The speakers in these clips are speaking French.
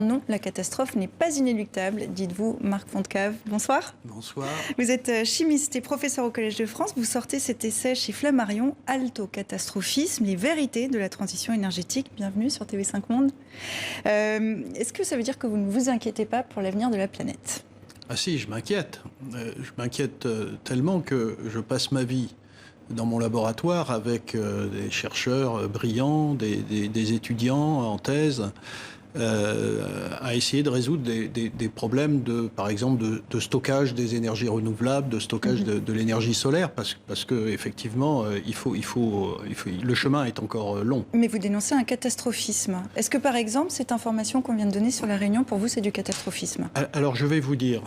Non, la catastrophe n'est pas inéluctable, dites-vous, Marc Fontcave. Bonsoir. Bonsoir. Vous êtes chimiste et professeur au Collège de France. Vous sortez cet essai chez Flammarion, Alto Catastrophisme, les vérités de la transition énergétique. Bienvenue sur TV5 Monde. Est-ce que ça veut dire que vous ne vous inquiétez pas pour l'avenir de la planète ? Ah si, je m'inquiète. Je m'inquiète tellement que je passe ma vie dans mon laboratoire avec des chercheurs brillants, des étudiants en thèse, à essayer de résoudre des problèmes, par exemple, de stockage des énergies renouvelables, de stockage de l'énergie solaire, parce que effectivement, le chemin est encore long. Mais vous dénoncez un catastrophisme. Est-ce que, par exemple, cette information qu'on vient de donner sur La Réunion, pour vous, c'est du catastrophisme ? Alors, je vais vous dire.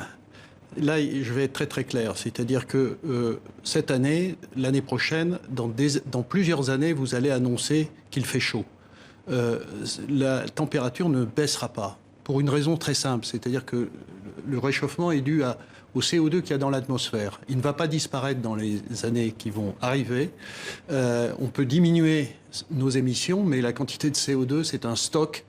Là, je vais être très très clair. C'est-à-dire que cette année, l'année prochaine, dans plusieurs années, vous allez annoncer qu'il fait chaud. La température ne baissera pas, pour une raison très simple, c'est-à-dire que le réchauffement est dû au CO2 qu'il y a dans l'atmosphère. Il ne va pas disparaître dans les années qui vont arriver. On peut diminuer nos émissions, mais la quantité de CO2, c'est un stock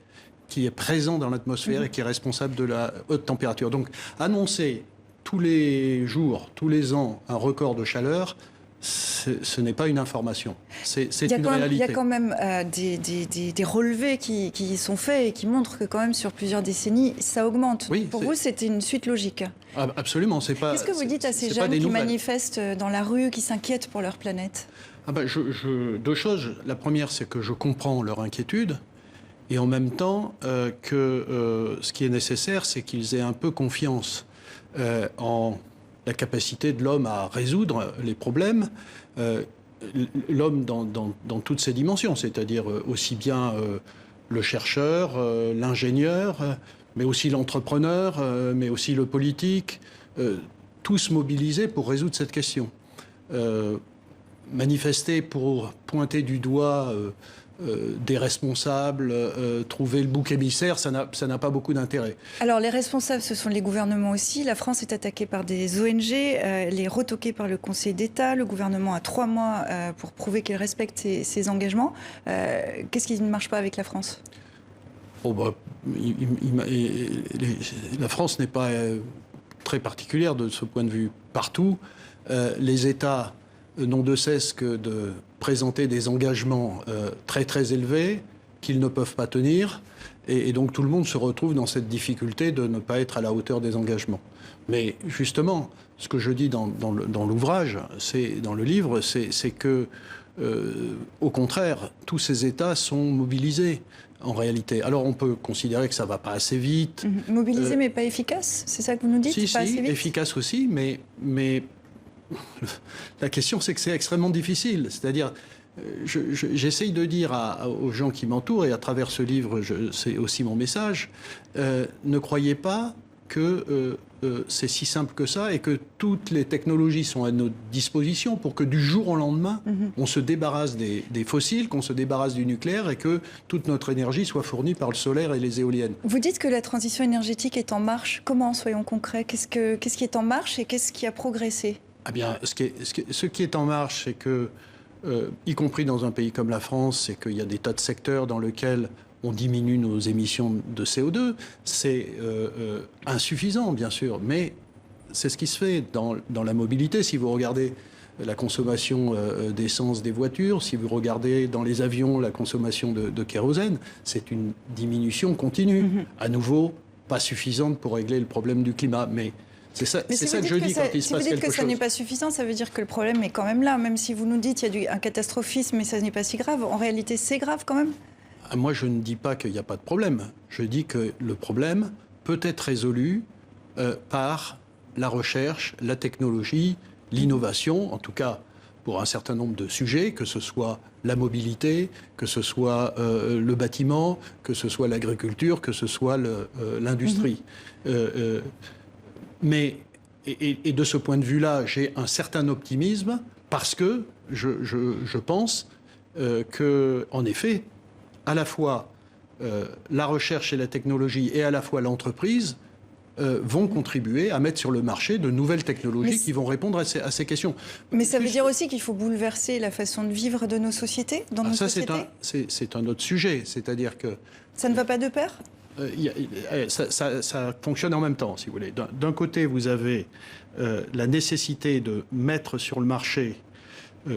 qui est présent dans l'atmosphère et qui est responsable de la haute température. Donc, annoncer tous les jours, tous les ans, un record de chaleur, ce n'est pas une information, c'est une réalité. Il y a quand même des relevés qui sont faits et qui montrent que quand même sur plusieurs décennies, ça augmente. Oui, pour vous, c'était une suite logique. Ah, absolument, c'est pas. Qu'est-ce que vous dites à ces jeunes qui manifestent dans la rue, qui s'inquiètent pour leur planète ? Deux choses. La première, c'est que je comprends leur inquiétude. Et en même temps, ce qui est nécessaire, c'est qu'ils aient un peu confiance en la capacité de l'homme à résoudre les problèmes, l'homme dans toutes ses dimensions, c'est-à-dire aussi bien le chercheur, l'ingénieur, mais aussi l'entrepreneur, mais aussi le politique, tous mobilisés pour résoudre cette question. Manifester pour pointer du doigt des responsables, trouver le bouc émissaire, ça n'a pas beaucoup d'intérêt. Alors les responsables, ce sont les gouvernements aussi. La France est attaquée par des ONG, elle est retoquée par le Conseil d'État. Le gouvernement a 3 mois pour prouver qu'il respecte ses engagements. Qu'est-ce qui ne marche pas avec la France ? La France n'est pas très particulière de ce point de vue. Partout, les États n'ont de cesse que de présenter des engagements très très élevés qu'ils ne peuvent pas tenir, et donc tout le monde se retrouve dans cette difficulté de ne pas être à la hauteur des engagements. Mais justement, ce que je dis dans l'ouvrage, dans le livre, c'est que au contraire, tous ces États sont mobilisés en réalité. Alors on peut considérer que ça ne va pas assez vite. Mobilisés mais pas efficaces, c'est ça que vous nous dites ? Si, pas assez vite. Efficace aussi, mais la question, c'est que c'est extrêmement difficile. C'est-à-dire, j'essaye de dire aux gens qui m'entourent, et à travers ce livre, c'est aussi mon message, ne croyez pas que c'est si simple que ça et que toutes les technologies sont à notre disposition pour que du jour au lendemain, on se débarrasse des fossiles, qu'on se débarrasse du nucléaire et que toute notre énergie soit fournie par le solaire et les éoliennes. Vous dites que la transition énergétique est en marche. Comment, soyons concrets ? Qu'est-ce qui est en marche et qu'est-ce qui a progressé ? Eh bien, ce qui est en marche, c'est que, y compris dans un pays comme la France, c'est qu'il y a des tas de secteurs dans lesquels on diminue nos émissions de CO2. C'est insuffisant, bien sûr, mais c'est ce qui se fait dans la mobilité. Si vous regardez la consommation d'essence des voitures, si vous regardez dans les avions la consommation de kérosène, c'est une diminution continue. À nouveau, pas suffisante pour régler le problème du climat, mais c'est ça que je dis quand il se passe quelque chose. Si vous dites que ça n'est pas suffisant, ça veut dire que le problème est quand même là. Même si vous nous dites qu'il y a un catastrophisme, mais ça n'est pas si grave. En réalité, c'est grave quand même. Moi, je ne dis pas qu'il n'y a pas de problème. Je dis que le problème peut être résolu par la recherche, la technologie, l'innovation, en tout cas pour un certain nombre de sujets, que ce soit la mobilité, que ce soit le bâtiment, que ce soit l'agriculture, que ce soit l'industrie. Mais, et de ce point de vue-là, j'ai un certain optimisme parce que je pense qu'en effet, à la fois la recherche et la technologie et à la fois l'entreprise vont contribuer à mettre sur le marché de nouvelles technologies qui vont répondre à ces questions. Mais ça veut dire aussi qu'il faut bouleverser la façon de vivre de nos sociétés, dans nos sociétés ? C'est un autre sujet, c'est-à-dire que... Ça ne va pas de pair ? Ça fonctionne en même temps, si vous voulez. D'un côté, vous avez la nécessité de mettre sur le marché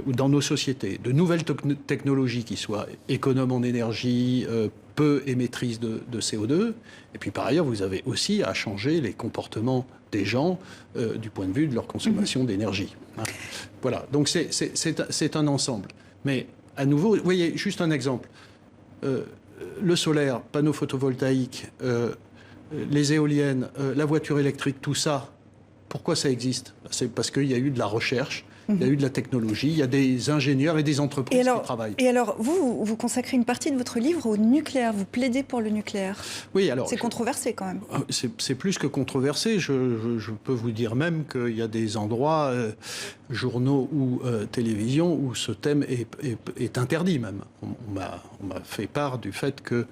ou dans nos sociétés de nouvelles technologies qui soient économes en énergie, peu émettrices de CO2. Et puis par ailleurs, vous avez aussi à changer les comportements des gens du point de vue de leur consommation d'énergie. Voilà, donc c'est un ensemble. Mais à nouveau, vous voyez, juste un exemple. Le solaire, panneaux photovoltaïques, les éoliennes, la voiture électrique, tout ça, pourquoi ça existe? C'est parce qu'il y a eu de la recherche, il y a eu de la technologie, il y a des ingénieurs et des entreprises qui travaillent. Et alors, vous consacrez une partie de votre livre au nucléaire, vous plaidez pour le nucléaire. Oui, alors... C'est controversé quand même. C'est plus que controversé. Je peux vous dire même qu'il y a des endroits, journaux ou télévision, où ce thème est interdit même. On m'a fait part du fait que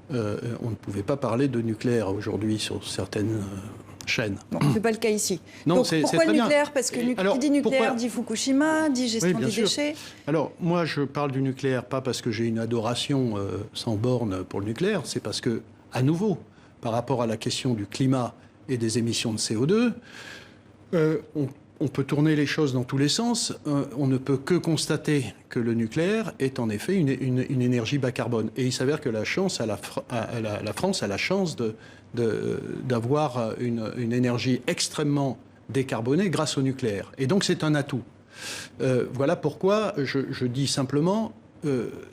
on ne pouvait pas parler de nucléaire aujourd'hui sur certaines... chaîne. Bon, c'est pas le cas ici. Non, donc pourquoi le nucléaire? Parce que qui dit nucléaire dit Fukushima, dit gestion des déchets. Alors moi je parle du nucléaire pas parce que j'ai une adoration sans borne pour le nucléaire, c'est parce que, à nouveau, par rapport à la question du climat et des émissions de CO2, on peut tourner les choses dans tous les sens. On ne peut que constater que le nucléaire est en effet une énergie bas carbone. Et il s'avère que la France a la chance d'avoir une énergie extrêmement décarbonée grâce au nucléaire. Et donc c'est un atout. Voilà pourquoi je dis simplement,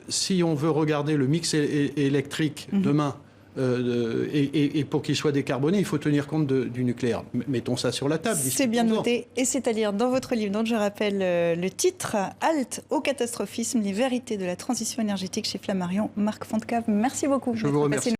si on veut regarder le mix électrique demain, et pour qu'il soit décarboné, il faut tenir compte du nucléaire. Mettons ça sur la table. C'est bien noté, et c'est à lire dans votre livre, dont je rappelle le titre, Halte au catastrophisme, les vérités de la transition énergétique chez Flammarion. Marc Fontcave, merci beaucoup. Je vous remercie.